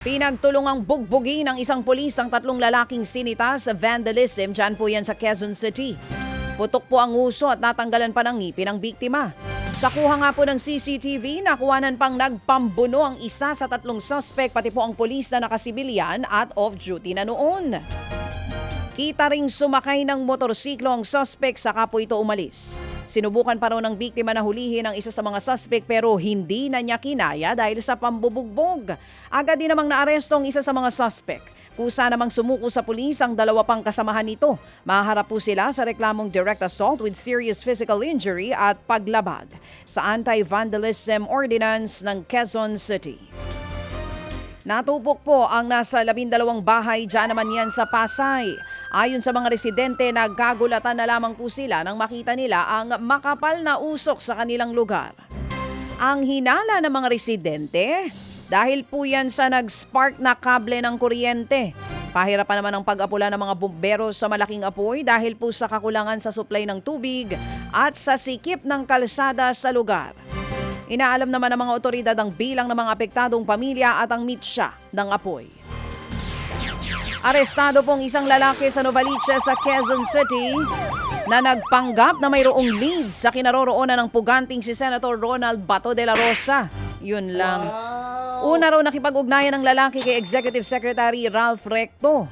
Pinagtulungang bugbugin ng isang pulis ang tatlong lalaking sinita sa vandalism. Diyan po yan sa Quezon City. Putok po ang uso at natanggalan pa ng ngipin ang biktima. Sa kuha nga po ng CCTV, nakuhanan pang nagpambuno ang isa sa tatlong suspect, pati po ang pulis na nakasibilyan at off-duty na noon. Kita ring sumakay ng motorsiklo ang suspect saka po ito umalis. Sinubukan pa raw ng biktima na hulihin ang isa sa mga suspect pero hindi na niya kinaya dahil sa pambubugbog. Agad din namang naaresto ang isa sa mga suspect. Kusa namang sumuko sa pulis ang dalawa pang kasamahan nito. Maharap po sila sa reklamong direct assault with serious physical injury at paglabag sa anti-vandalism ordinance ng Quezon City. Natupok po ang nasa 12 bahay dyan naman yan sa Pasay. Ayon sa mga residente, nagkagulatan na lamang po sila nang makita nila ang makapal na usok sa kanilang lugar. Ang hinala ng mga residente, dahil po yan sa nag-spark na kable ng kuryente. Pahirapan naman ang pag-apula ng mga bumbero sa malaking apoy dahil po sa kakulangan sa supply ng tubig at sa sikip ng kalsada sa lugar. Inaalam naman ng mga otoridad ang bilang ng mga apektadong pamilya at ang mitsa ng apoy. Arestado pong isang lalaki sa Novaliches sa Quezon City na nagpanggap na mayroong lead sa kinaroroonan ng puganting si Senator Ronald Bato de la Rosa. Yun lang. Una raw nakipag-ugnayan ng lalaki kay Executive Secretary Ralph Recto.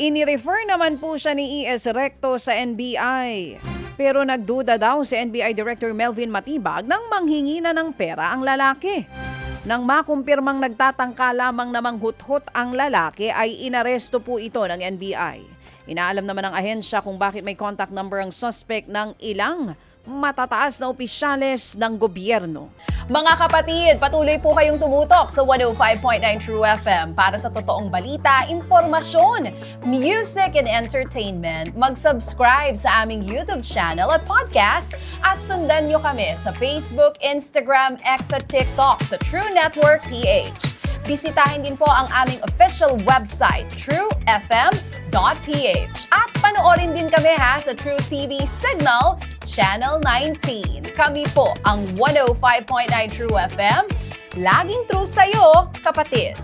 Inirefer naman po siya ni E.S. Recto sa NBI. Pero nagduda daw si NBI Director Melvin Matibag nang manghingi na ng pera ang lalaki. Nang makumpirmang nagtatangka lamang namang huthot ang lalaki ay inaresto po ito ng NBI. Inaalam naman ng ahensya kung bakit may contact number ang suspect ng ilang matataas na opisyales ng gobyerno. Mga kapatid, patuloy po kayong tumutok sa 105.9 True FM para sa totoong balita, impormasyon, music and entertainment. Mag-subscribe sa aming YouTube channel at podcast at sundan nyo kami sa Facebook, Instagram, X at TikTok sa True Network PH. Bisitahin din po ang aming official website, truefm.ph. At panoorin din kami sa True TV Signal, Channel 19. Kami po ang 105.9 True FM. Laging true sa'yo, kapatid.